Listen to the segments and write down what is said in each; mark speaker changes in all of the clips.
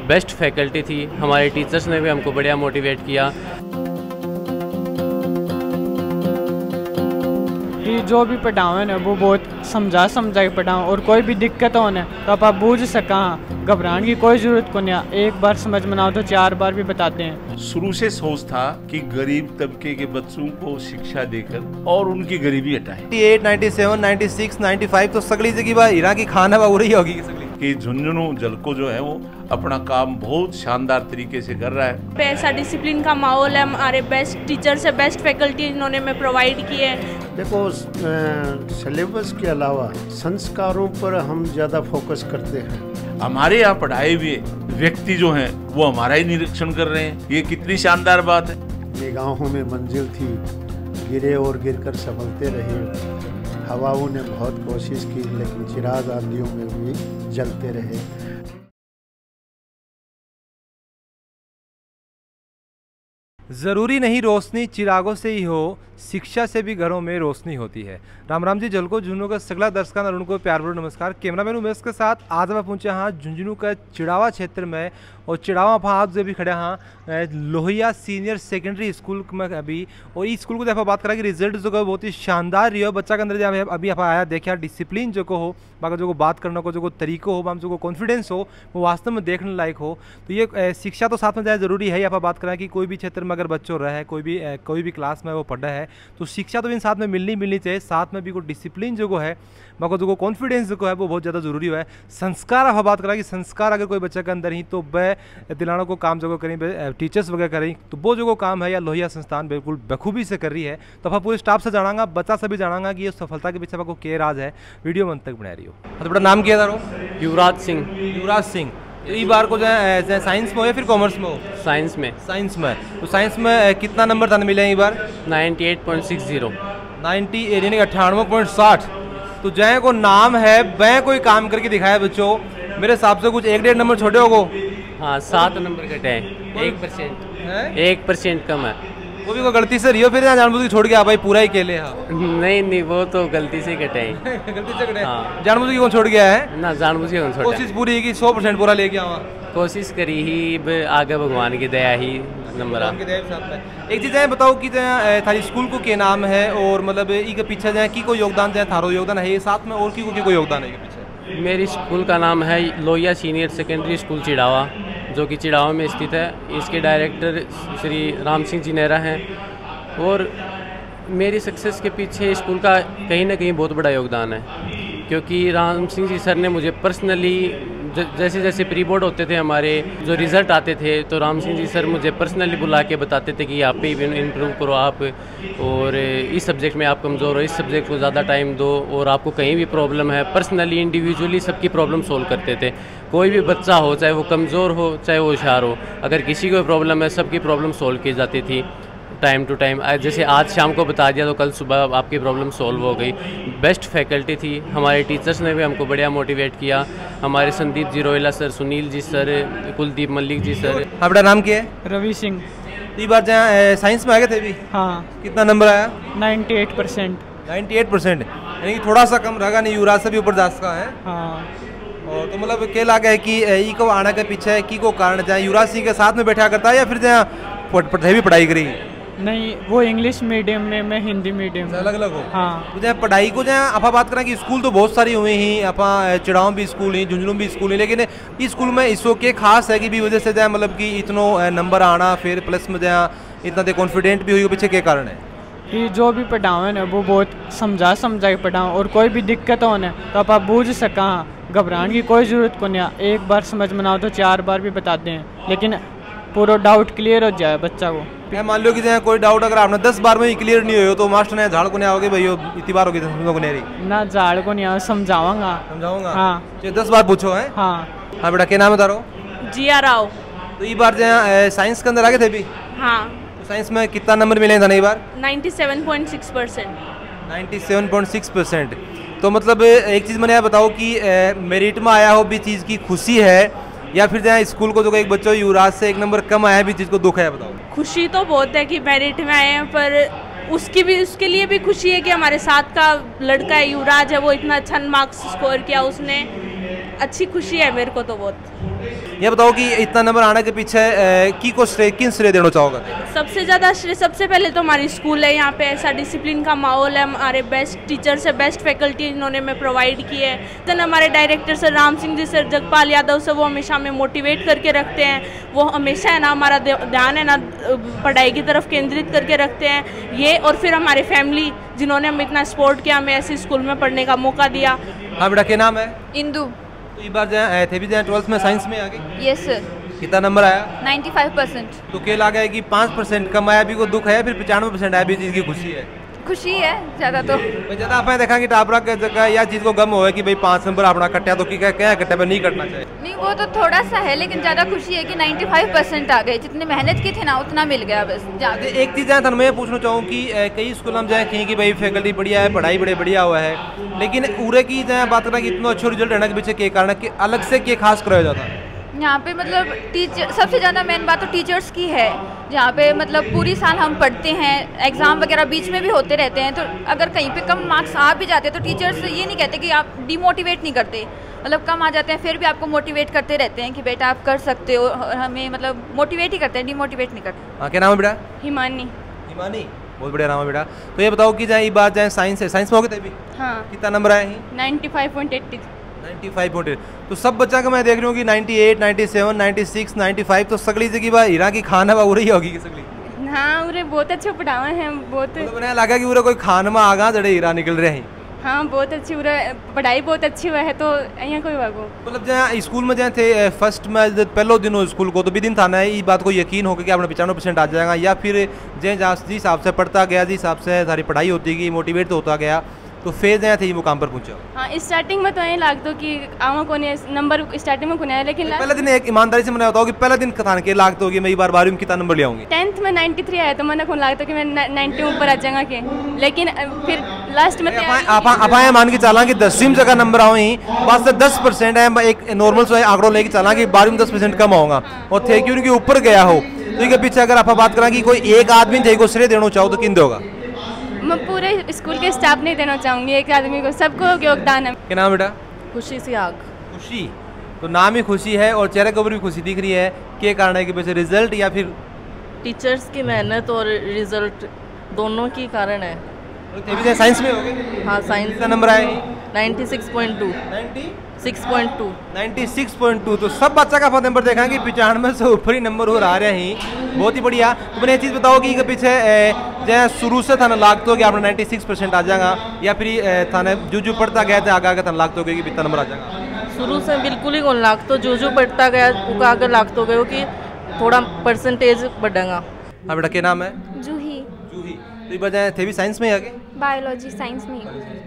Speaker 1: Best faculty थी, हमारे teachers ने भी हमको बढ़िया मोटिवेट किया
Speaker 2: कि जो भी पढ़ाओ ना वो बहुत समझा के पढ़ाओ और कोई भी दिक्कत हो ना तो आप बूझ सका, घबराने की कोई ज़रूरत को नहीं। एक बार समझ में ना हो तो 4 बार भी बताते हैं।
Speaker 3: शुरू से सोच था कि गरीब तबके के बच्चों को शिक्षा देकर और उनकी गरीबी हटाएं।
Speaker 4: 98, 97, 96, 95 तो सगली जगह बा हीरा की खाना बा उड़ी होगी सगली।
Speaker 3: कि झुंझुनू जलको जो है वो अपना काम बहुत शानदार तरीके से कर रहा है।
Speaker 5: ऐसा डिसिप्लिन का माहौल है, हमारे बेस्ट टीचर से बेस्ट फैकल्टी इन्होंने में प्रोवाइड की है।
Speaker 6: देखो सिलेबस के अलावा संस्कारों पर हम ज़्यादा फोकस करते हैं।
Speaker 3: हमारे यहाँ पढ़ाए हुए व्यक्ति जो हैं वो हमारा ही निरीक्षण कर रहे हैं, ये कितनी शानदार बात है।
Speaker 6: निगाहों में मंजिल थी, गिरे और गिरकर संभलते रहे। हवाओं ने बहुत कोशिश की लेकिन चिराग आंधियों में भी जलते रहे।
Speaker 4: ज़रूरी नहीं रोशनी चिरागों से ही हो, शिक्षा से भी घरों में रोशनी होती है। राम राम जी जलको झुंझुनू का सगला दर्शकों और उनको प्यार भरा नमस्कार। कैमरामैन उमेश के साथ आज मैं पहुंचे हाँ झुंझुनू का चिड़ावा क्षेत्र में, और चिड़ावा आप जो भी खड़े हाँ लोहिया सीनियर सेकेंडरी स्कूल में अभी। और इस स्कूल को जब बात करें कि रिजल्ट जो है बहुत ही शानदार रही हो, बच्चा के अंदर जब अभी आप आया देखिए डिसिप्लिन जो को हो, बाकी जो बात करने को जो तरीको हो, जो कॉन्फिडेंस हो वो वास्तव में देखने लायक हो। तो ये शिक्षा तो साथ में जाए ज़रूरी है। आप बात करें कि कोई भी क्षेत्र में अगर बच्चों रहे, कोई भी क्लास में वो पढ़ा है तो शिक्षा तो इन साथ में मिलनी चाहिए। साथ में भी कोई डिसिप्लिन जो है, बाकी जो कॉन्फिडेंस जो है वो बहुत ज़्यादा जरूरी है। संस्कार आप बात करें कि संस्कार अगर कोई बच्चे के अंदर ही तो वह दिलाना को काम जो करें, टीचर्स वगैरह करें तो वो जो काम है या लोहिया संस्थान बिल्कुल बखूबी से कर रही है। तो आप पूरे स्टाफ से जानागा, बच्चा से भी जानागा कि ये सफलता के पीछे आपको क्या राज है। वीडियो में अंत तक बना रही हो। तो बड़ा नाम किया था
Speaker 1: युवराज सिंह।
Speaker 4: युवराज सिंह इस बार को जो है साइंस में हो या फिर कॉमर्स में हो?
Speaker 1: साइंस में।
Speaker 4: तो साइंस में कितना नंबर था मिले इस बार?
Speaker 1: 98.60।
Speaker 4: 90 यानी 98.60। तो जय को नाम है वह कोई काम करके दिखाया बच्चों। मेरे हिसाब से कुछ 1-1.5 नंबर छोटे होगो।
Speaker 1: हाँ 7 नंबर कटे हैं, 1% कम है।
Speaker 4: वो भी कोई गलती से रियो फिर जानबूझ के छोड़ गया भाई पूरा ही केले। हाँ
Speaker 1: नहीं वो तो गलती से कटे हैं।
Speaker 4: गलती से कटे।
Speaker 1: हाँ।
Speaker 4: जानबूझ के कौन छोड़ गया है?
Speaker 1: ना जानबूझ के कौन छोड़ा।
Speaker 4: कोशिश पूरी की 100% पूरा लेके आवा।
Speaker 1: कोशिश करी ही, आगे भगवान की दया ही नंबर आ।
Speaker 4: एक चीज़ है बताओ कि थारी स्कूल को क्या नाम है और मतलब इसके पीछे जाए की कोई योगदान जाए, थारो योगदान है साथ में और की कोई योगदान है पीछे?
Speaker 1: मेरी स्कूल का नाम है Lohia senior secondary school Chirawa, जो कि चिड़ावा में स्थित है। इसके डायरेक्टर श्री राम सिंह जी नेहरा हैं और मेरी सक्सेस के पीछे स्कूल का कहीं ना कहीं बहुत बड़ा योगदान है, क्योंकि राम सिंह जी सर ने मुझे पर्सनली जैसे जैसे प्री बोर्ड होते थे हमारे, जो रिज़ल्ट आते थे तो राम सिंह जी सर मुझे पर्सनली बुला के बताते थे कि आप पे इम्प्रूव करो आप, और इस सब्जेक्ट में आप कमज़ोर हो, इस सब्जेक्ट को ज़्यादा टाइम दो, और आपको कहीं भी प्रॉब्लम है पर्सनली इंडिविजुअली सबकी प्रॉब्लम सोल्व करते थे। कोई भी बच्चा हो, चाहे वो कमज़ोर हो चाहे वो होशियार हो, अगर किसी को प्रॉब्लम है सबकी प्रॉब्लम सोल्व की जाती थी टाइम टू टाइम। जैसे आज शाम को बता दिया तो कल सुबह आपकी प्रॉब्लम सॉल्व हो गई। बेस्ट फैकल्टी थी, हमारे टीचर्स ने भी हमको बढ़िया मोटिवेट किया। हमारे संदीप जी रोयला सर, सुनील जी सर, कुलदीप मल्लिक जी सर।
Speaker 4: आपका नाम क्या है?
Speaker 2: रवि सिंह।
Speaker 4: इस बार जहाँ साइंस में आ गए थे भी?
Speaker 2: हाँ।
Speaker 4: कितना नंबर आया?
Speaker 2: 98%।
Speaker 4: 98% यानी कि थोड़ा सा कम रहेगा, नहीं युवराज से भी ऊपर जा सका है।
Speaker 2: हाँ।
Speaker 4: और तो मतलब क्या लगा है कि ई को आने के पीछे की को कारण जाए युवराज सिंह के साथ में बैठा करता है या फिर जहाँ भी पढ़ाई करी?
Speaker 2: नहीं वो इंग्लिश मीडियम में, मैं हिंदी मीडियम में।
Speaker 4: अलग अलग हो?
Speaker 2: हाँ।
Speaker 4: तो जहाँ पढ़ाई को जहाँ आप बात करें कि स्कूल तो बहुत सारी हुई ही, आप चिड़ाव भी स्कूल ही, झुंझुनू भी स्कूल ही, लेकिन इस स्कूल में इसको के खास है कि भी वजह से जहाँ मतलब कि इतनो नंबर आना, फिर प्लस में जहाँ इतना कॉन्फिडेंट भी हुई पीछे के कारण है?
Speaker 2: कि जो भी पढ़ाओ ना वो बहुत समझा के पढ़ाओ और कोई भी दिक्कत हो ना तो आप बूझ सका, घबराने की कोई ज़रूरत को नहीं। एक बार समझ में ना हो तो 4 बार भी बताते हैं, लेकिन पूरा डाउट क्लियर हो जाए बच्चा को।
Speaker 4: मैं मान लो कि जहाँ कोई डाउट अगर आपने 10 बार में ही क्लियर नहीं हो तो मास्टर ने झाड़ को नहीं आओगे भाई इतनी बार होगी तो नहीं
Speaker 2: ना, झाड़ को नहीं आओ, समझाऊंगा। हाँ
Speaker 4: 10 बार पूछो है।
Speaker 2: हाँ।
Speaker 4: हाँ बेटा क्या नाम बता रहा
Speaker 5: हूँ? जिया राव।
Speaker 4: तो ये बार जहाँ साइंस के अंदर आगे थे भी?
Speaker 5: हाँ।
Speaker 4: तो साइंस में कितना नंबर मिले था? नहीं बार
Speaker 5: 97.6%।
Speaker 4: 97.6%। तो मतलब एक चीज़ मैंने बताओ कि मेरिट में आया हो भी चीज़ की खुशी है या फिर जहाँ स्कूल को जो एक बच्चा युवराज से 1 नंबर कम आया भी चीज़ को दुख है? बताओ।
Speaker 5: खुशी तो बहुत है कि मेरिट में आए हैं, पर उसके लिए भी खुशी है कि हमारे साथ का लड़का है युवराज है, वो इतना अच्छा मार्क्स स्कोर किया उसने, अच्छी खुशी है मेरे को तो बहुत।
Speaker 4: ये बताओ कि इतना नंबर आने के पीछे की को श्रेय किन श्रेय देना चाहोगे?
Speaker 5: सबसे ज़्यादा श्रेय सबसे पहले तो हमारी स्कूल है, यहाँ पे ऐसा डिसिप्लिन का माहौल है, हमारे बेस्ट टीचर्स है, बेस्ट फैकल्टी इन्होंने हमें प्रोवाइड की है। देन हमारे director sir Ram Singh ji sir, Jagpal Yadav sir, वो हमेशा हमें मोटिवेट करके रखते हैं। वो हमेशा है ना हमारा ध्यान है ना पढ़ाई की तरफ केंद्रित करके रखते हैं ये। और फिर हमारे फैमिली जिन्होंने हमें इतना सपोर्ट किया, हमें ऐसे स्कूल में पढ़ने का मौका दिया।
Speaker 4: हाँ बेटा, क्या नाम है?
Speaker 7: इंदू।
Speaker 4: तो इस बार जाए थे भी जाए 12th में साइंस में आ गई?
Speaker 7: Yes sir.
Speaker 4: कितना नंबर आया?
Speaker 7: 95%।
Speaker 4: तो क्या लगा है कि 5% कम आया भी को दुख है, फिर 95% आया भी चीज़ की खुशी है?
Speaker 7: खुशी है ज़्यादा तो।
Speaker 4: ज़्यादा आपने देखा कि टापरा के जगह या चीज़ को गम हो कि भाई 5 नंबर अपना कट्टा तो क्या कट्टे पर नहीं कटना चाहिए?
Speaker 7: नहीं, वो तो थोड़ा सा है, लेकिन ज़्यादा खुशी है कि 95% आ गए। जितनी मेहनत की थी ना उतना मिल गया बस।
Speaker 4: एक चीज़ है मैं पूछना चाहूँ कि कई स्कूल हम जाए कहीं कि भाई फैकल्टी बढ़िया है, पढ़ाई बड़े बढ़िया हुआ है, लेकिन पूरे की जाए बात करना कि इतना अच्छा रिजल्ट रहने के पीछे के कारण है कि अलग से क्या खास कराया जाता है
Speaker 7: यहाँ पे? मतलब टीचर सबसे ज़्यादा मेन बात तो टीचर्स की है। जहाँ पे मतलब पूरी साल हम पढ़ते हैं, एग्ज़ाम वगैरह बीच में भी होते रहते हैं, तो अगर कहीं पे कम मार्क्स आ भी जाते हैं तो टीचर्स ये नहीं कहते कि आप डिमोटिवेट नहीं करते। मतलब कम आ जाते हैं फिर भी आपको मोटिवेट करते रहते हैं कि बेटा आप कर सकते हो, और हमें मतलब मोटिवेट ही करते हैं, डिमोटिवेट नहीं करते।
Speaker 4: हाँ, क्या नाम है बेटा?
Speaker 5: हिमानी।
Speaker 4: हिमानी, बहुत बढ़िया नाम है बेटा। तो ये बताओ कि जाए बात जाए साइंस है, साइंस में हो गए थे अभी?
Speaker 5: हाँ।
Speaker 4: कितना नंबर आए हैं?
Speaker 5: 95.80।
Speaker 4: 95.8। तो सब बच्चा का मैं देख रही हूँ कि 98, 97, 96, 95 तो सगली जगह बा हीरा की खान है उरी होगी कि सगली?
Speaker 5: हाँ, उरे बहुत अच्छे पढ़ावे हैं, बहुत
Speaker 4: मतलब मैंने लगा कि उरे कोई खान में आगा जड़े हीरा निकल रहे हैं।
Speaker 5: हाँ, बहुत अच्छी उरे पढ़ाई बहुत अच्छी हुआ है, तो यहाँ कोई वागो
Speaker 4: मतलब जहाँ स्कूल में जहाँ थे फर्स्ट में पहलो दिन हो स्कूल को तो भी दिन था ना, इस बात को यकीन हो कि आपने 95% आ जाएगा, या फिर जहाँ जिस हिसाब से पढ़ता गया, जिस हिसाब से सारी पढ़ाई होती गई, मोटिवेट तो होता गया, तो फेज जहाँ थे ये मुकाम पर पहुँचा?
Speaker 5: हाँ, स्टार्टिंग में तो यही लाग दो कि आवा को नंबर स्टार्टिंग में खुना है, लेकिन
Speaker 4: पहले दिन एक ईमानदारी से मैंने बताओ कि पहला दिन कथान के लाग तो मैं बार 12वीं में कितना नंबर ले आऊँगी?
Speaker 5: 10th में 93 आया तो मैंने खुन लागता कि मैं 90 ऊपर आ जाऊंगा के, लेकिन फिर लास्ट में
Speaker 4: आप मान के चला कि 10वीं जगह नंबर आओ ही बस 10% है, एक नॉर्मल से आंकड़ों लेके चला कि 12वीं में 10% कम होगा और थे क्योंकि ऊपर गया हो। तो इसके पीछे अगर आप बात करें कि कोई एक आदमी थे को श्रेय देना चाहो तो किन दोगा?
Speaker 5: मैं पूरे स्कूल के स्टाफ नहीं देना चाहूँगी, एक आदमी को, सबको योगदान है।
Speaker 4: क्या नाम बेटा?
Speaker 5: खुशी सी आग।
Speaker 4: खुशी, तो नाम ही खुशी है और चेहरे के ऊपर भी खुशी दिख रही है। क्या कारण है कि वैसे रिजल्ट या फिर
Speaker 8: टीचर्स की मेहनत और रिजल्ट दोनों की कारण है।
Speaker 4: तो साइंस में हो गए?
Speaker 8: हाँ, साइंस
Speaker 4: का नंबर आए
Speaker 8: 96.2।
Speaker 4: 96.2। तो सब बच्चा का नंबर देखा कि 95 से ऊपर ही नंबर हो रहा है, बहुत ही बढ़िया। तो मैंने ये चीज़ बताओ कि इनके पीछे जैसे शुरू से था ना लागत हो कि आपने 96% आ जाएगा, या फिर थाने जो पढ़ता गया था आगे आगे था लागत हो गया कि कितना नंबर आ जाएगा?
Speaker 8: शुरू से बिल्कुल ही कौन लाग, तो जो पढ़ता गया वो आगे लागत हो गया कि थोड़ा परसेंटेज बढ़ेगा।
Speaker 4: हाँ बेटा, क्या नाम है?
Speaker 5: जूही।
Speaker 4: जूही, तो बजाय थे भी साइंस में ही आगे?
Speaker 5: बायोलॉजी साइंस में।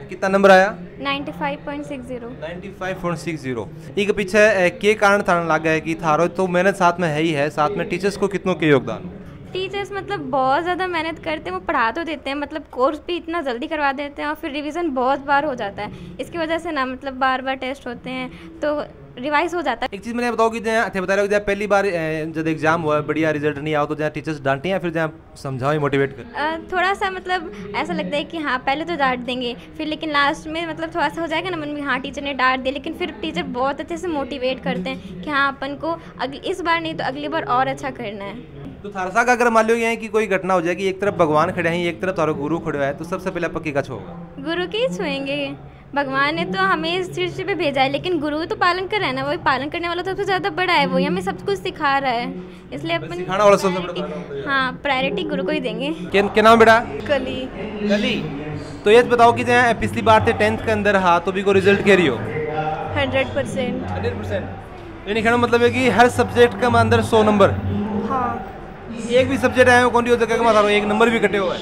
Speaker 4: कितना नंबर आया?
Speaker 5: 95.60।
Speaker 4: 95.60। इसके पीछे के कारण था लगा है कि थारो तो मेहनत साथ में है ही है, साथ में टीचर्स को कितनों के योगदान?
Speaker 9: टीचर्स मतलब बहुत ज़्यादा मेहनत करते हैं, वो पढ़ा तो देते हैं, मतलब कोर्स भी इतना जल्दी करवा देते हैं और फिर रिवीजन बहुत बार हो जाता है, इसकी वजह से ना मतलब बार बार टेस्ट होते हैं तो रिवाइज हो जाता है।
Speaker 4: एक चीज़ मैंने बताओ कि जहाँ बता रहे हो पहली बार जब एग्जाम हुआ बढ़िया रिजल्ट नहीं आओ तो जहाँ टीचर्स डांटे या फिर जहाँ समझाओ मोटिवेट कर?
Speaker 9: थोड़ा सा मतलब ऐसा लगता है कि हाँ पहले तो डांट देंगे फिर, लेकिन लास्ट में मतलब थोड़ा सा हो जाएगा ना मन में, हाँ टीचर ने डांट दिया, लेकिन फिर टीचर बहुत अच्छे से मोटिवेट करते हैं कि हाँ अपन को इस बार नहीं तो अगली बार और अच्छा करना है।
Speaker 4: तो थारसा का अगर मान लो ये कि कोई घटना हो जाए कि एक तरफ भगवान खड़े हैं एक तरफ तारो गुरु खड़े है, तो सबसे पहले पक्की का होगा?
Speaker 9: गुरु के ही छुएंगे। भगवान ने तो हमें इस सृष्टि पे भेजा है, लेकिन गुरु तो पालन कर रहा है ना, वही पालन करने वाला तो सबसे ज़्यादा बड़ा है, वही हमें सब कुछ सिखा रहा है, इसलिए अपन
Speaker 4: सिखाना वाला सबसे बड़ा
Speaker 9: हाँ प्रायोरिटी गुरु को ही देंगे।
Speaker 4: क्या नाम बेटा?
Speaker 5: कली।
Speaker 4: कली, तो ये बताओ कि जहाँ पिछली बार थे 10th के अंदर हाँ तो भी को रिजल्ट क्या रही हो?
Speaker 5: 100%।
Speaker 4: 100%। यानी कहना मतलब है कि हर सब्जेक्ट का अंदर 100 नंबर?
Speaker 5: हाँ।
Speaker 4: एक भी सब्जेक्ट आए कौन सी जगह का मारो एक नंबर भी कटे हुआ है?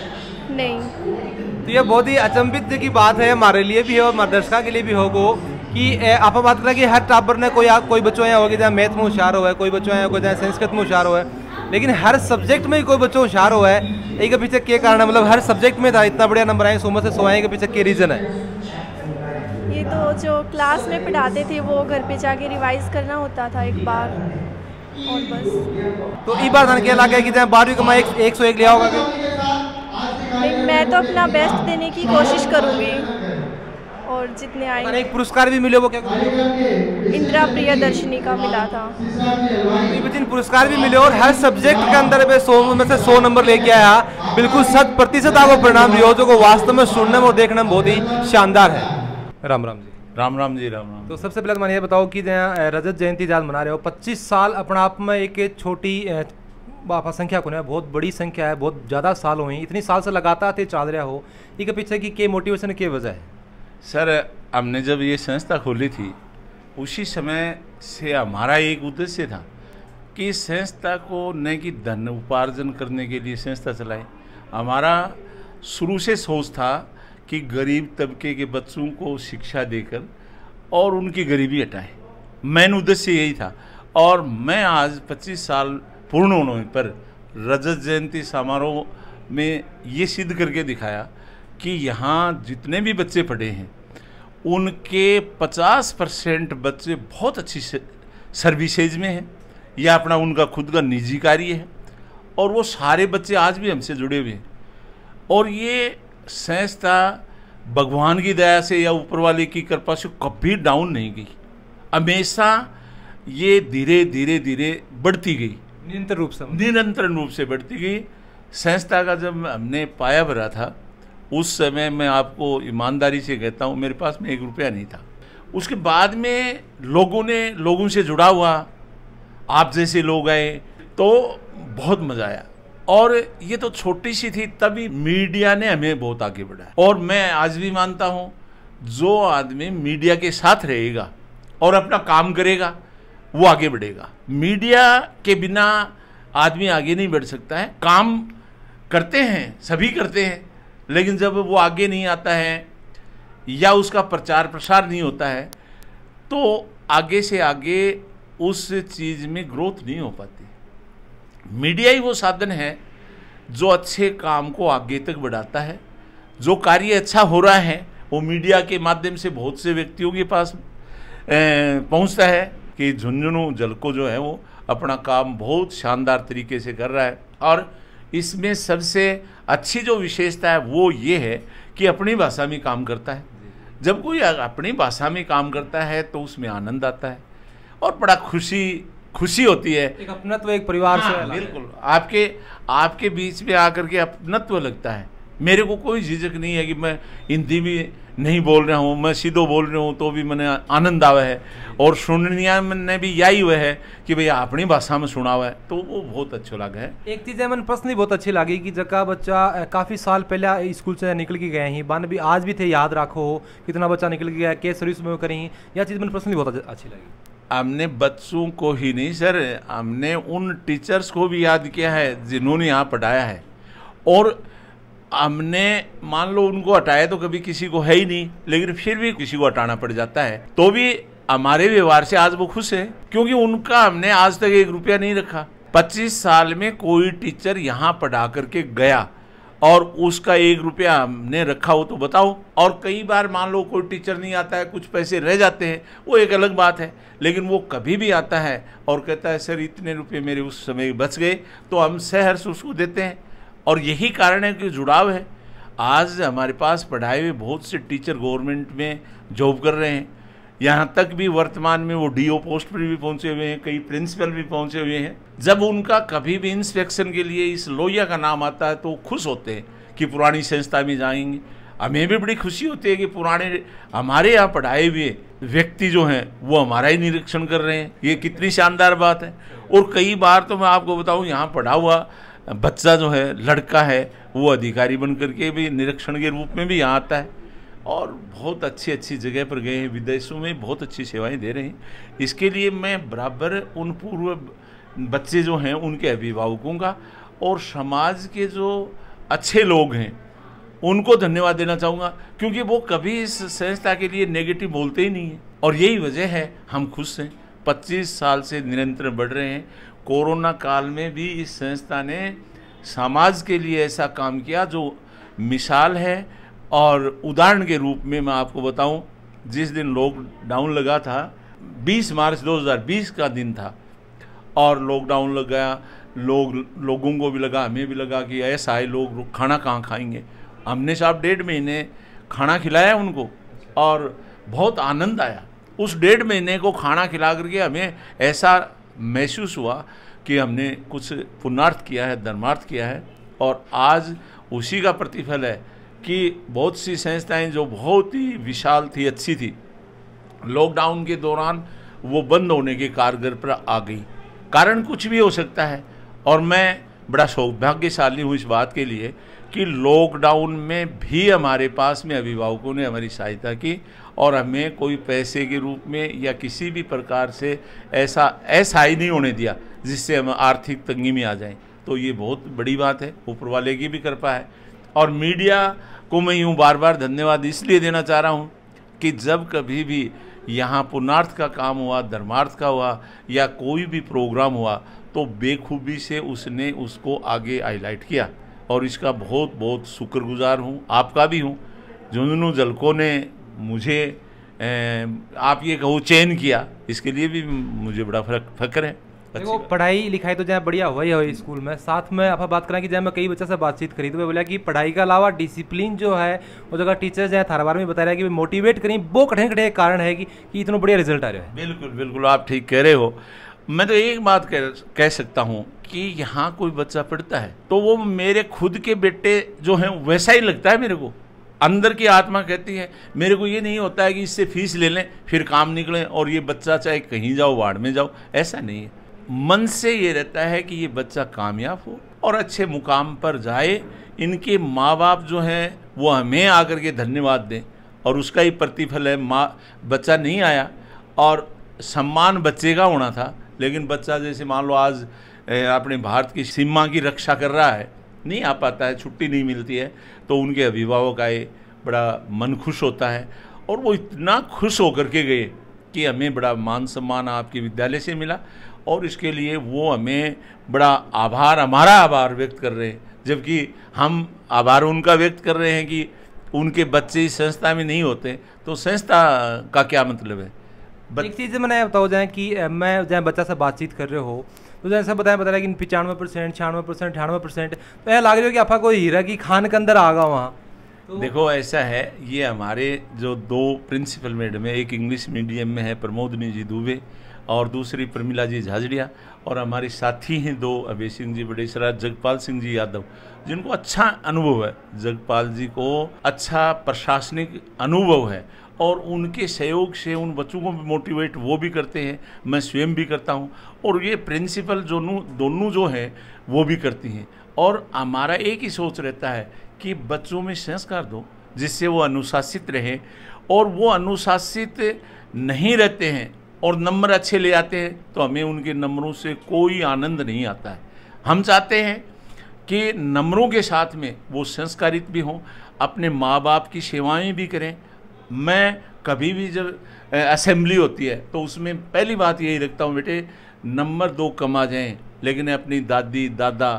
Speaker 5: नहीं।
Speaker 4: तो ये बहुत ही अचंभित की बात है हमारे लिए भी है और हमारे दर्शकों के लिए भी होगा कि आप बात करें कि हर टॉपर ने कोई बच्चों यहाँ होगी जहाँ मैथ में होशियार हुआ है, कोई बच्चों यहाँ जहाँ संस्कृत में होशियार हुआ है, लेकिन हर सब्जेक्ट में ही कोई बच्चों होशियार हुआ है। एक के पीछे क्या कारण है? मतलब हर सब्जेक्ट में था इतना बढ़िया नंबर आए 100 में से 100 आए के पीछे क्या रीज़न है?
Speaker 5: ये तो जो क्लास में पढ़ाते थे वो घर पे जाके रिवाइज करना होता था एक बार और बस।
Speaker 4: तो इस बार थाने क्या लगा है कि जहाँ 12वीं का मैं 101 लिया होगा?
Speaker 5: मैं तो अपना बेस्ट देने की कोशिश करूँगी और
Speaker 10: और जितने आए।
Speaker 4: एक पुरस्कार भी मिले, वो क्या
Speaker 10: इंदिरा प्रियदर्शनी का मिला था।
Speaker 4: पुरस्कार भी मिले और हर सब्जेक्ट के अंदर में 100 में से 100 नंबर लेके आया। बिल्कुल 100% आपको परिणाम दिया जो को वास्तव में सुनने में और देखने में बहुत ही शानदार है। राम राम जी।
Speaker 3: राम राम जी। राम राम।
Speaker 4: तो सबसे पहले तो ये बताओ कि रजत जयंती आज मना रहे हो, 25 साल अपने आप में एक छोटी संख्या को नहीं, बहुत बड़ी संख्या है, बहुत ज़्यादा साल हुए, इतनी साल से लगातार थे चल रहा हो, इसके पीछे की क्या मोटिवेशन, क्या वजह है?
Speaker 3: सर, हमने जब ये संस्था खोली थी उसी समय से हमारा एक उद्देश्य था कि संस्था को न कि धन उपार्जन करने के लिए संस्था चलाए। हमारा शुरू से सोच था कि गरीब तबके के बच्चों को शिक्षा देकर और उनकी गरीबी हटाएं। मेन उद्देश्य यही था। और मैं आज 25 साल पूर्ण होने पर रजत जयंती समारोह में ये सिद्ध करके दिखाया कि यहाँ जितने भी बच्चे पढ़े हैं उनके 50% बच्चे बहुत अच्छी सर्विसेज में हैं या अपना उनका खुद का निजी कार्य है, और वो सारे बच्चे आज भी हमसे जुड़े हुए हैं। और ये संस्था भगवान की दया से या ऊपर वाले की कृपा से कभी डाउन नहीं गई, हमेशा ये धीरे धीरे धीरे बढ़ती गई, निरंतर रूप से बढ़ती गई। संस्था का जब हमने पाया भरा था उस समय मैं आपको ईमानदारी से कहता हूँ मेरे पास में 1 रुपया नहीं था। उसके बाद में लोगों से जुड़ा हुआ, आप जैसे लोग आए तो बहुत मज़ा आया। और ये तो छोटी सी थी, तभी मीडिया ने हमें बहुत आगे बढ़ाया। और मैं आज भी मानता हूँ जो आदमी मीडिया के साथ रहेगा और अपना काम करेगा वो आगे बढ़ेगा। मीडिया के बिना आदमी आगे नहीं बढ़ सकता है। काम करते हैं, सभी करते हैं, लेकिन जब वो आगे नहीं आता है या उसका प्रचार प्रसार नहीं होता है तो आगे से आगे उस चीज़ में ग्रोथ नहीं हो पाती। मीडिया ही वो साधन है जो अच्छे काम को आगे तक बढ़ाता है। जो कार्य अच्छा हो रहा है वो मीडिया के माध्यम से बहुत से व्यक्तियों के पास पहुंचता है कि झुंझुनू जलको जो है वो अपना काम बहुत शानदार तरीके से कर रहा है। और इसमें सबसे अच्छी जो विशेषता है वो ये है कि अपनी भाषा में काम करता है। जब कोई अपनी भाषा में काम करता है तो उसमें आनंद आता है और बड़ा खुशी होती है।
Speaker 4: एक अपनत्व, एक परिवार से
Speaker 3: बिल्कुल आपके बीच में आकर के अपनत्व लगता है। मेरे को कोई झिझक नहीं है कि मैं हिंदी भी नहीं बोल रहा हूँ, मैं सीधो बोल रहा हूँ तो भी मैंने आनंद आवा है। और सुननिया में भी यही हुआ है कि भैया अपनी भाषा में सुना हुआ है तो वो बहुत अच्छा लगा है।
Speaker 4: एक चीज़ मैंने पर्सनली बहुत अच्छी लगी कि जगह बच्चा काफ़ी साल पहले स्कूल से निकल के गए हैं, बान भी आज भी थे, याद रखो कितना बच्चा निकल के गया, के सर्विस में करें, यह चीज़ मैंने पर्सनली बहुत अच्छी लगी।
Speaker 3: हमने बच्चों को ही नहीं सर, हमने उन टीचर्स को भी याद किया है जिन्होंने यहाँ पढ़ाया है। और हमने मान लो उनको हटाया तो कभी किसी को है ही नहीं, लेकिन फिर भी किसी को हटाना पड़ जाता है तो भी हमारे व्यवहार से आज वो खुश है, क्योंकि उनका हमने आज तक 1 रुपया नहीं रखा। 25 साल में कोई टीचर यहाँ पढ़ा करके गया और उसका 1 रुपया हमने रखा हो तो बताओ। और कई बार मान लो कोई टीचर नहीं आता है, कुछ पैसे रह जाते हैं, वो एक अलग बात है, लेकिन वो कभी भी आता है और कहता है सर इतने रुपये मेरे उस समय बच गए, तो हम सहर्ष उसको देते हैं। और यही कारण है कि जुड़ाव है। आज हमारे पास पढ़ाए हुए बहुत से टीचर गवर्नमेंट में जॉब कर रहे हैं, यहाँ तक भी वर्तमान में वो DO पोस्ट पर भी पहुँचे हुए हैं, कई प्रिंसिपल भी पहुँचे हुए हैं। जब उनका कभी भी इंस्पेक्शन के लिए इस लोहिया का नाम आता है तो खुश होते हैं कि पुरानी संस्था में जाएंगे। हमें भी बड़ी खुशी होती है कि पुराने हमारे यहाँ पढ़ाए हुए व्यक्ति जो हैं वो हमारा ही निरीक्षण कर रहे हैं। ये कितनी शानदार बात है। और कई बार तो मैं आपको बताऊँ यहाँ पढ़ा हुआ बच्चा जो है, लड़का है, वो अधिकारी बन करके भी निरीक्षण के रूप में भी यहाँ आता है और बहुत अच्छी जगह पर गए हैं, विदेशों में बहुत अच्छी सेवाएं दे रहे हैं। इसके लिए मैं बराबर उन पूर्व बच्चे जो हैं उनके अभिभावकों का और समाज के जो अच्छे लोग हैं उनको धन्यवाद देना चाहूँगा, क्योंकि वो कभी इस संस्था के लिए नेगेटिव बोलते ही नहीं है। और यही वजह है हम खुश हैं। 25 साल से निरंतर बढ़ रहे हैं। कोरोना काल में भी इस संस्था ने समाज के लिए ऐसा काम किया जो मिसाल है। और उदाहरण के रूप में मैं आपको बताऊं, जिस दिन लॉकडाउन लगा था 20 मार्च 2020 का दिन था और लॉकडाउन लग गया, लोगों को भी लगा, हमें भी लगा कि ऐसा है, लोग खाना कहाँ खाएंगे। हमने साहब 1.5 महीने खाना खिलाया उनको और बहुत आनंद आया। उस 1.5 महीने को खाना खिला करके हमें ऐसा महसूस हुआ कि हमने कुछ पुण्यार्थ किया है, धर्मार्थ किया है। और आज उसी का प्रतिफल है कि बहुत सी संस्थाएं जो बहुत ही विशाल थी, अच्छी थी, लॉकडाउन के दौरान वो बंद होने के कारगर पर आ गई। कारण कुछ भी हो सकता है, और मैं बड़ा सौभाग्यशाली हूँ इस बात के लिए कि लॉकडाउन में भी हमारे पास में अभिभावकों ने हमारी सहायता की और हमें कोई पैसे के रूप में या किसी भी प्रकार से ऐसा असहाय नहीं होने दिया जिससे हम आर्थिक तंगी में आ जाएं। तो ये बहुत बड़ी बात है, ऊपर वाले की भी कृपा है। और मीडिया को मैं यूँ बार बार धन्यवाद इसलिए देना चाह रहा हूँ कि जब कभी भी यहाँ पुण्यार्थ का काम हुआ, धर्मार्थ का हुआ या कोई भी प्रोग्राम हुआ तो बेखूबी से उसने उसको आगे हाईलाइट किया, और इसका बहुत बहुत शुक्रगुजार हूँ, आपका भी हूँ। झुंझुनू झलको ने मुझे आप ये कहो चयन किया, इसके लिए भी मुझे बड़ा फख्र है।
Speaker 4: देखो पढ़ाई लिखाई तो जहाँ बढ़िया हुआ ही हो स्कूल में, साथ में आप बात करें कि जहाँ मैं कई बच्चों से बातचीत करी तो मैं बोला कि पढ़ाई के अलावा डिसिप्लिन जो है वो जगह टीचर जहाँ थारा बार में बता रहा है कि मोटिवेट करें, वो कठिन कठिन कारण है कि इतना बढ़िया रिजल्ट आ रहा है।
Speaker 3: बिल्कुल बिल्कुल आप ठीक कह रहे हो। मैं तो एक बात कह सकता हूँ कि यहाँ कोई बच्चा पढ़ता है तो वो मेरे खुद के बेटे जो हैं वैसा ही लगता है मेरे को। अंदर की आत्मा कहती है, मेरे को ये नहीं होता है कि इससे फीस ले लें फिर काम निकले और ये बच्चा चाहे कहीं जाओ वार्ड में जाओ, ऐसा नहीं है। मन से ये रहता है कि ये बच्चा कामयाब हो और अच्छे मुकाम पर जाए। इनके माँ बाप जो हैं वो हमें आकर के धन्यवाद दें, और उसका ही प्रतिफल है। बच्चा नहीं आया और सम्मान बच्चे का होना था, लेकिन बच्चा जैसे मान लो आज अपने भारत की सीमा की रक्षा कर रहा है, नहीं आ पाता है, छुट्टी नहीं मिलती है, तो उनके अभिभावक आए, बड़ा मन खुश होता है। और वो इतना खुश होकर के गए कि हमें बड़ा मान सम्मान आपके विद्यालय से मिला, और इसके लिए वो हमें बड़ा आभार, हमारा आभार व्यक्त कर रहे हैं, जबकि हम आभार उनका व्यक्त कर रहे हैं कि उनके बच्चे इस संस्था में नहीं होते तो संस्था का क्या मतलब है।
Speaker 4: एक चीज़ मैंने बताओ जाए कि मैं जहाँ बच्चा से बातचीत कर रहे हो तो जैसा बता रहा है कि 95%, 96%, 98%, तो यह लग रहा है कि आपका कोई हीरा की खान के अंदर आ गया वहाँ। तो
Speaker 3: देखो ऐसा है, ये हमारे जो 2 प्रिंसिपल मैडम है, एक इंग्लिश मीडियम में है प्रमोदनी जी दुबे और दूसरी प्रमिला जी झाझड़िया, और हमारे साथी हैं 2 अभय सिंह जी बड़ेसरा, जगपाल सिंह जी यादव, जिनको अच्छा अनुभव है। जगपाल जी को अच्छा प्रशासनिक अनुभव है और उनके सहयोग से उन बच्चों को भी मोटिवेट वो भी करते हैं, मैं स्वयं भी करता हूँ, और ये प्रिंसिपल दोनों जो हैं वो भी करती हैं। और हमारा एक ही सोच रहता है कि बच्चों में संस्कार दो जिससे वो अनुशासित रहें, और वो अनुशासित नहीं रहते हैं और नंबर अच्छे ले आते हैं तो हमें उनके नंबरों से कोई आनंद नहीं आता है। हम चाहते हैं कि नंबरों के साथ में वो संस्कारित भी हों, अपने माँ बाप की सेवाएं भी करें। मैं कभी भी जब असेंबली होती है तो उसमें पहली बात यही रखता हूँ, बेटे नंबर 2 कम आ जाएँ, लेकिन अपनी दादी दादा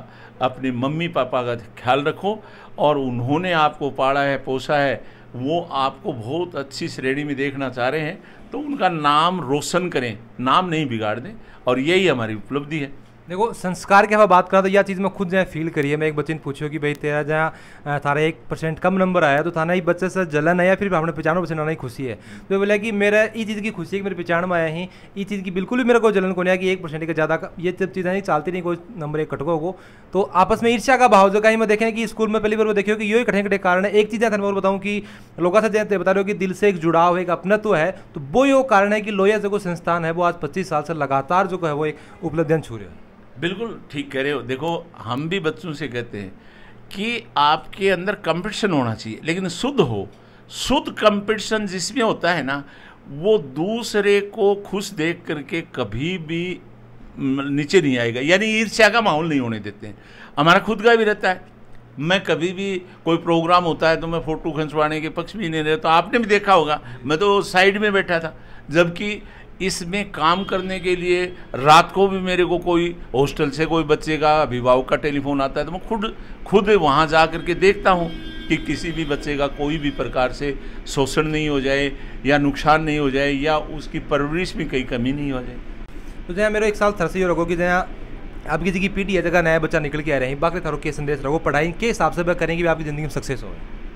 Speaker 3: अपने मम्मी पापा का ख्याल रखो, और उन्होंने आपको पाला है, पोसा है, वो आपको बहुत अच्छी श्रेणी में देखना चाह रहे हैं, तो उनका नाम रोशन करें, नाम नहीं बिगाड़ दें, और यही हमारी उपलब्धि है।
Speaker 4: देखो संस्कार की बात करा तो यह चीज़ मैं खुद जहाँ फील करी है। मैं एक बच्चे ने पूछो कि भाई तेरा जहाँ थारा 1% कम नंबर आया तो थाना ही बच्चे से जलन है या फिर हमने 95% आना ही खुशी है। तो बोला कि मेरा ये चीज़ की खुशी है कि मेरे 95 आया ही, ये चीज़ की बिल्कुल भी मेरे को जलन को नहीं है कि 1% के ज़्यादा का ये सब चीज़ें नहीं चलती, नहीं कोई नंबर 1 कटको हो तो आपस में ईर्ष्या का भाव जो कहीं मैं देखें कि स्कूल में पहली बार वो देखियो कि यही कठिन कठिन कारण है। एक चीज़ मैं और बताऊँ कि लोगों से जैसे बता रहे हो कि दिल से एक जुड़ाव एक अपनत्व है, तो वो यो कारण है कि लोहिया जो संस्थान है वो आज 25 साल से लगातार जो है वो एक उपलब्धियां छू रहे हैं।
Speaker 3: बिल्कुल ठीक कह रहे हो। देखो हम भी बच्चों से कहते हैं कि आपके अंदर कंपटीशन होना चाहिए, लेकिन शुद्ध हो। शुद्ध कंपटीशन जिसमें होता है ना, वो दूसरे को खुश देख करके कभी भी नीचे नहीं आएगा, यानी ईर्ष्या का माहौल नहीं होने देते हैं। हमारा खुद का भी रहता है, मैं कभी भी कोई प्रोग्राम होता है तो मैं फ़ोटो खिंचवाने के पक्ष भी नहीं रहता। तो आपने भी देखा होगा, मैं तो साइड में बैठा था, जबकि इसमें काम करने के लिए रात को भी मेरे को कोई हॉस्टल से कोई बच्चे का अभिभावक का टेलीफोन आता है तो मैं खुद वहाँ जा कर के देखता हूँ कि किसी भी बच्चे का कोई भी प्रकार से शोषण नहीं हो जाए या नुकसान नहीं हो जाए या उसकी परवरिश में कहीं कमी नहीं हो जाए।
Speaker 4: तो जहाँ मेरा 1 साल थरसी हो रखो कि जहाँ आप किसी की पीटी है जगह नया बच्चा निकल के आ रहे हैं, बाकी थारो के संदेश रखो पढ़ाई के हिसाब से करें कि आपकी ज़िंदगी में सक्सेस हो।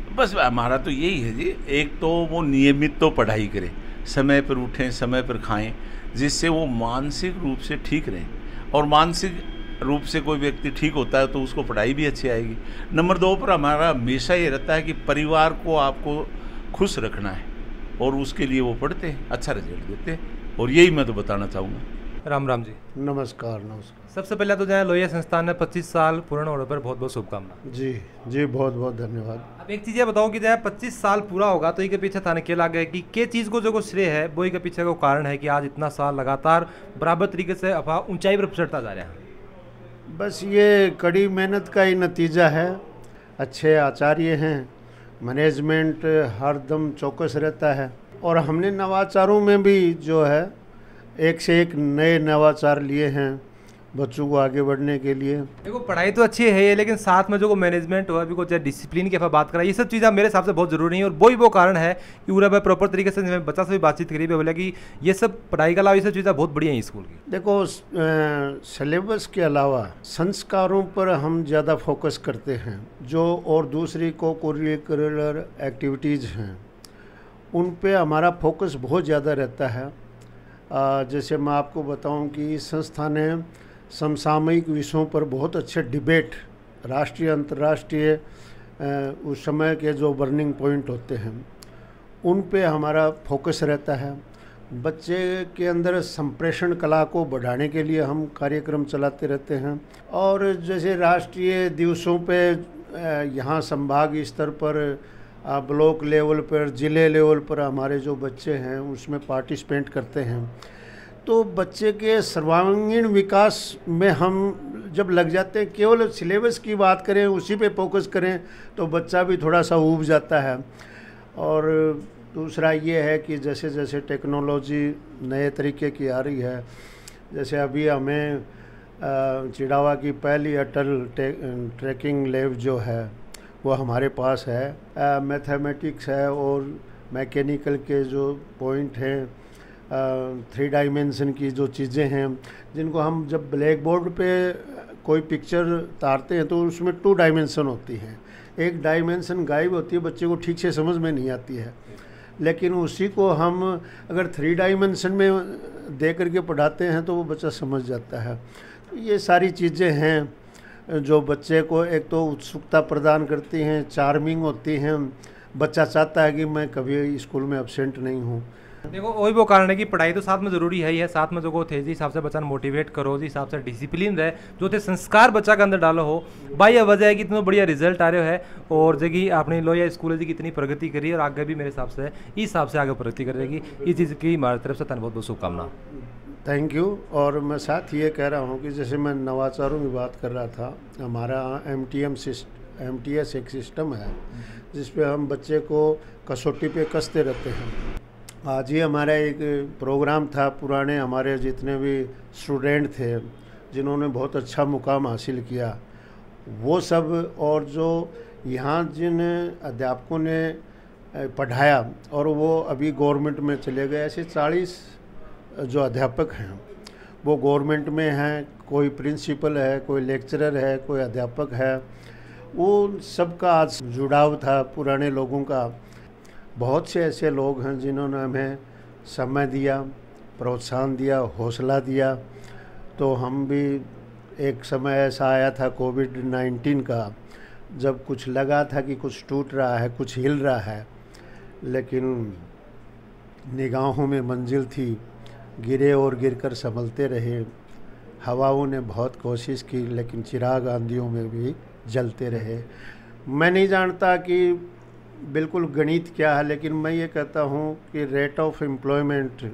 Speaker 3: बस हमारा तो यही है जी, एक तो वो नियमित तो पढ़ाई करें, समय पर उठें, समय पर खाएं, जिससे वो मानसिक रूप से ठीक रहें। और मानसिक रूप से कोई व्यक्ति ठीक होता है तो उसको पढ़ाई भी अच्छी आएगी। नंबर 2 पर हमारा हमेशा ये रहता है कि परिवार को आपको खुश रखना है, और उसके लिए वो पढ़ते हैं, अच्छा रिजल्ट देते हैं, और यही मैं तो बताना चाहूँगा।
Speaker 4: राम राम जी।
Speaker 6: नमस्कार नमस्कार।
Speaker 4: सबसे पहले तो जो लोहिया संस्थान ने 25 साल पूर्ण होने पर बहुत बहुत शुभकामना।
Speaker 6: जी जी, बहुत बहुत धन्यवाद।
Speaker 4: अब एक चीज़ ये बताओ कि जब 25 साल पूरा होगा तो ये के पीछे थाने के लग गए कि के चीज़ को जो श्रेय है वो के पीछे का कारण है कि आज इतना साल लगातार बराबर तरीके से अफवाह ऊंचाई पर चढ़ता जा रहा है?
Speaker 6: बस ये कड़ी मेहनत का ही नतीजा है। अच्छे आचार्य हैं, मैनेजमेंट हरदम चौकस रहता है, और हमने नवाचारों में भी जो है एक से एक नए नवाचार लिए हैं बच्चों को आगे बढ़ने के लिए।
Speaker 4: देखो पढ़ाई तो अच्छी है, लेकिन साथ में जो मैनेजमेंट हुआ, अभी को चाहे डिसिप्लिन की बात करा, ये सब चीज़ें मेरे हिसाब से बहुत जरूरी है। और वो कारण है कि पूरा भाई प्रॉपर तरीके से बच्चा से भी बातचीत करी, बोला कि ये सब पढ़ाई के अलावा ये सब चीज़ें बहुत बढ़िया हैं स्कूल की।
Speaker 6: देखो सिलेबस के अलावा संस्कारों पर हम ज़्यादा फोकस करते हैं, जो और दूसरी को करिकुलर एक्टिविटीज़ हैं उन पे हमारा फोकस बहुत ज़्यादा रहता है। जैसे मैं आपको बताऊं कि इस संस्था ने समसामयिक विषयों पर बहुत अच्छे डिबेट, राष्ट्रीय अंतर्राष्ट्रीय उस समय के जो बर्निंग पॉइंट होते हैं उन पे हमारा फोकस रहता है। बच्चे के अंदर संप्रेषण कला को बढ़ाने के लिए हम कार्यक्रम चलाते रहते हैं। और जैसे राष्ट्रीय दिवसों पे यहाँ संभाग स्तर पर, ब्लॉक लेवल पर, ज़िले लेवल पर हमारे जो बच्चे हैं उसमें पार्टिसिपेट करते हैं। तो बच्चे के सर्वांगीण विकास में हम जब लग जाते हैं, केवल सिलेबस की बात करें, उसी पे फोकस करें तो बच्चा भी थोड़ा सा ऊब जाता है। और दूसरा ये है कि जैसे जैसे टेक्नोलॉजी नए तरीके की आ रही है, जैसे अभी हमें चिड़ावा की पहली अटल ट्रैकिंग लैब जो है वो हमारे पास है। मैथमेटिक्स है और मैकेनिकल के जो पॉइंट हैं, 3 डायमेंशन की जो चीज़ें हैं, जिनको हम जब ब्लैक बोर्ड पे कोई पिक्चर उतारते हैं तो उसमें 2 डायमेंशन होती हैं, एक डायमेंशन गायब होती है, बच्चे को ठीक से समझ में नहीं आती है। लेकिन उसी को हम अगर 3 डायमेंशन में दे करके पढ़ाते हैं तो वो बच्चा समझ जाता है। ये सारी चीज़ें हैं जो बच्चे को एक तो उत्सुकता प्रदान करती हैं, चार्मिंग होती हैं, बच्चा चाहता है कि मैं कभी स्कूल में एब्सेंट नहीं हूँ।
Speaker 4: देखो वही वो कारण है कि पढ़ाई तो साथ में ज़रूरी है ही है, साथ में जो को थे जी हिसाब से बच्चा मोटिवेट करो, जी हिसाब से डिसिप्लिन रहे, जो थे संस्कार बच्चा के अंदर डालो हो। भाई यह वजह है कि इतना बढ़िया रिजल्ट आ रहा है, और जगह आपने लोहिया स्कूल जी की इतनी प्रगति करी और आगे भी मेरे हिसाब से इस हिसाब से आगे प्रगति करेगी। इस चीज़ की हमारी तरफ से बहुत बहुत शुभकामना।
Speaker 6: Thank you. और मैं साथ ये कह रहा हूँ कि जैसे मैं नवाचारों की बात कर रहा था, हमारा MTS एक सिस्टम है जिस पे हम बच्चे को कसौटी पे कसते रहते हैं। आज ही हमारा एक प्रोग्राम था, पुराने हमारे जितने भी स्टूडेंट थे जिन्होंने बहुत अच्छा मुकाम हासिल किया वो सब, और जो यहाँ जिन अध्यापकों ने पढ़ाया और वो अभी गवर्नमेंट में चले गए, ऐसे 40 जो अध्यापक हैं वो गवर्नमेंट में हैं, कोई प्रिंसिपल है, कोई लेक्चरर है, कोई अध्यापक है। वो सबका आज जुड़ाव था पुराने लोगों का। बहुत से ऐसे लोग हैं जिन्होंने हमें समय दिया, प्रोत्साहन दिया, हौसला दिया। तो हम भी, एक समय ऐसा आया था कोविड-19 का, जब कुछ लगा था कि कुछ टूट रहा है, कुछ हिल रहा है, लेकिन निगाहों में मंजिल थी, गिरे और गिरकर संभलते रहे। हवाओं ने बहुत कोशिश की लेकिन चिराग आंधियों में भी जलते रहे। मैं नहीं जानता कि बिल्कुल गणित क्या है, लेकिन मैं ये कहता हूँ कि रेट ऑफ एम्प्लॉयमेंट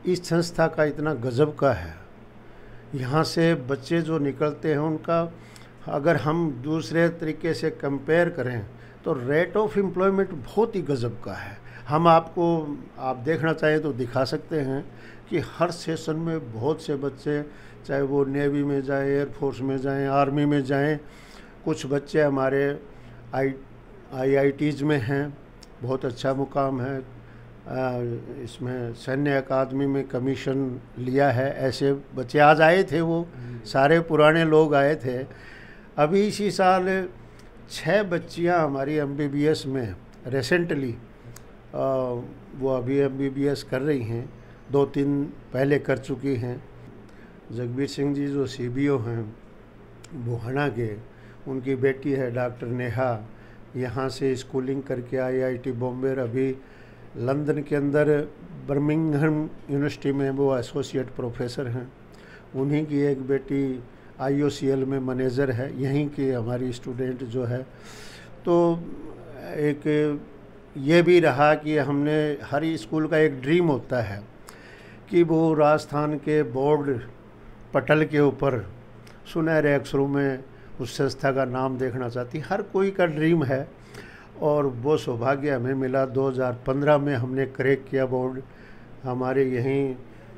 Speaker 6: इस संस्था का इतना गजब का है। यहाँ से बच्चे जो निकलते हैं उनका अगर हम दूसरे तरीके से कंपेयर करें तो रेट ऑफ एम्प्लॉयमेंट बहुत ही गजब का है। हम आपको, आप देखना चाहें तो दिखा सकते हैं कि हर सेशन में बहुत से बच्चे, चाहे वो नेवी में जाएं, एयरफोर्स में जाएं, आर्मी में जाएं, कुछ बच्चे हमारे IITs में हैं, बहुत अच्छा मुकाम है। इसमें सैन्य अकादमी में कमीशन लिया है। ऐसे बच्चे आज आए थे, वो सारे पुराने लोग आए थे। अभी इसी साल 6 बच्चियां हमारी MBBS में रिसेंटली वो अभी MBBS कर रही हैं, 2-3 पहले कर चुकी हैं। जगबीर सिंह जी जो CBO हैं बुहाना के, उनकी बेटी है डॉक्टर नेहा, यहाँ से स्कूलिंग करके IIT बॉम्बे, अभी लंदन के अंदर बर्मिंघम यूनिवर्सिटी में वो एसोसिएट प्रोफेसर हैं। उन्हीं की एक बेटी IOCL में मैनेजर है, यहीं की हमारी स्टूडेंट जो है। तो एक ये भी रहा कि हमने, हर स्कूल का एक ड्रीम होता है कि वो राजस्थान के बोर्ड पटल के ऊपर सुनहरे अक्षरों में उस संस्था का नाम देखना चाहती, हर कोई का ड्रीम है। और वो सौभाग्य हमें मिला। 2015 में हमने क्रैक किया बोर्ड। हमारे यहीं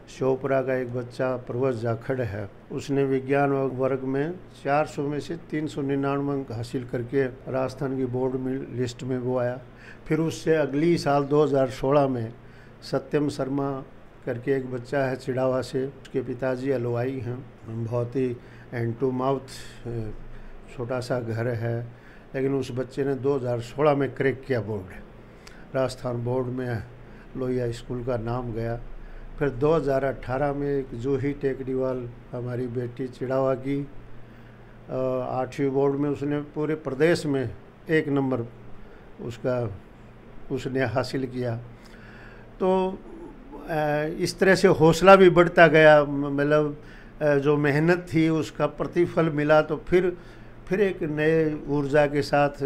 Speaker 6: शोपरा का एक बच्चा प्रवस जाखड़ है, उसने विज्ञान वर्ग में 400 में से 399 अंक हासिल करके राजस्थान की बोर्ड में लिस्ट में वो आया। फिर उससे अगली साल 2016 में सत्यम शर्मा करके एक बच्चा है चिड़ावा से, उसके पिताजी हलवाई हैं, बहुत ही हैंड टू माउथ छोटा सा घर है, लेकिन उस बच्चे ने 2016 में क्रैक किया बोर्ड। राजस्थान बोर्ड में लोहिया स्कूल का नाम गया। फिर 2018 में एक जूही टेकरीवाल हमारी बेटी चिड़ावा की 8वीं बोर्ड में, उसने पूरे प्रदेश में 1 नंबर उसने हासिल किया। तो इस तरह से हौसला भी बढ़ता गया, मतलब जो मेहनत थी उसका प्रतिफल मिला। तो फिर एक नए ऊर्जा के साथ,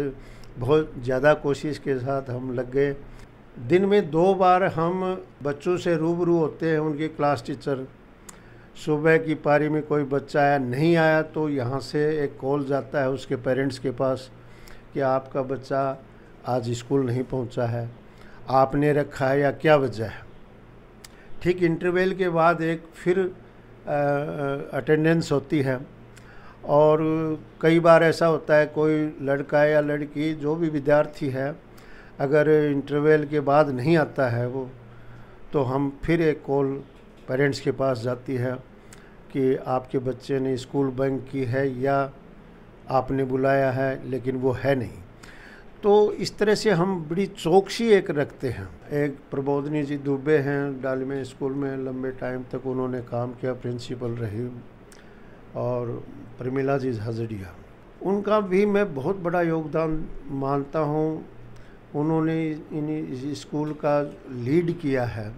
Speaker 6: बहुत ज़्यादा कोशिश के साथ हम लग गए। दिन में 2 बार हम बच्चों से रूबरू होते हैं, उनके क्लास टीचर। सुबह की पारी में कोई बच्चा आया, नहीं आया तो यहाँ से एक कॉल जाता है उसके पेरेंट्स के पास कि आपका बच्चा आज स्कूल नहीं पहुँचा है, आपने रखा है या क्या वजह है। ठीक इंटरवल के बाद एक फिर अटेंडेंस होती है। और कई बार ऐसा होता है, कोई लड़का या लड़की जो भी विद्यार्थी है, अगर इंटरवल के बाद नहीं आता है वो, तो हम फिर एक कॉल पेरेंट्स के पास जाती है कि आपके बच्चे ने स्कूल बंक की है या आपने बुलाया है लेकिन वो है नहीं। तो इस तरह से हम बड़ी चौकसी एक रखते हैं। एक प्रबोधनी जी दुबे हैं, डालमे स्कूल में लंबे टाइम तक उन्होंने काम किया, प्रिंसिपल रही। और प्रमिला जी हजड़िया, उनका भी मैं बहुत बड़ा योगदान मानता हूँ। उन्होंने इन स्कूल का लीड किया है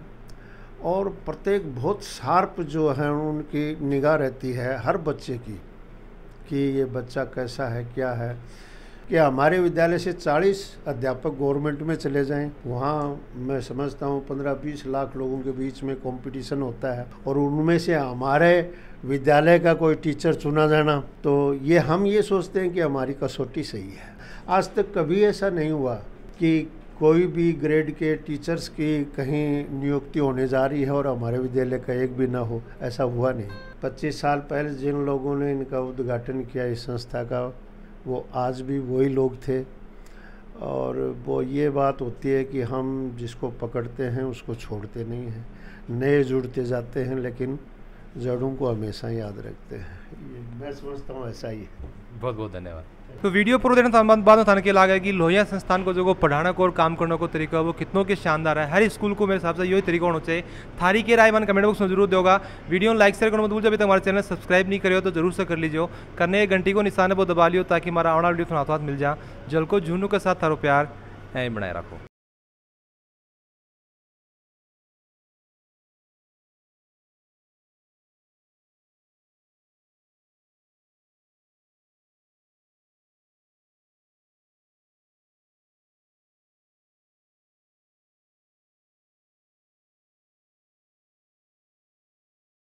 Speaker 6: और प्रत्येक बहुत शार्प जो है उनकी निगाह रहती है हर बच्चे की कि ये बच्चा कैसा है, क्या है। कि हमारे विद्यालय से 40 अध्यापक गवर्नमेंट में चले जाएं, वहाँ मैं समझता हूँ 15-20 लाख लोगों के बीच में कंपटीशन होता है, और उनमें से हमारे विद्यालय का कोई टीचर चुना जाना, तो ये हम ये सोचते हैं कि हमारी कसौटी सही है। आज तक कभी ऐसा नहीं हुआ कि कोई भी ग्रेड के टीचर्स की कहीं नियुक्ति होने जा रही है और हमारे विद्यालय का एक भी ना हो, ऐसा हुआ नहीं। 25 साल पहले जिन लोगों ने इनका उद्घाटन किया इस संस्था का, वो आज भी वही लोग थे। और वो ये बात होती है कि हम जिसको पकड़ते हैं उसको छोड़ते नहीं हैं, नए जुड़ते जाते हैं लेकिन जड़ों को हमेशा याद रखते हैं। मैं समझता हूँ ऐसा ही है।
Speaker 4: बहुत बहुत धन्यवाद। तो वीडियो पूरा देखने बाद में थाने के लगा कि लोहिया संस्थान को जो पढ़ाना को और काम करने को तरीका है वो कितनों के शानदार है। हर स्कूल को मेरे हिसाब से यही तरीका होना चाहिए। थारी के राय मन कमेंट बॉक्स में जरूर देगा। वीडियो लाइक शेयर करना मत भूलिए। अभी तक हमारे चैनल सब्सक्राइब नहीं करे हो तो जरूर से कर लीजिए। करने घंटी को निशान वो दबा लियो ताकि हमारा आने वाला वीडियो हाथ मिल जाए। जल को झुनू के साथ थारो प्यार ऐ बनाए रखो।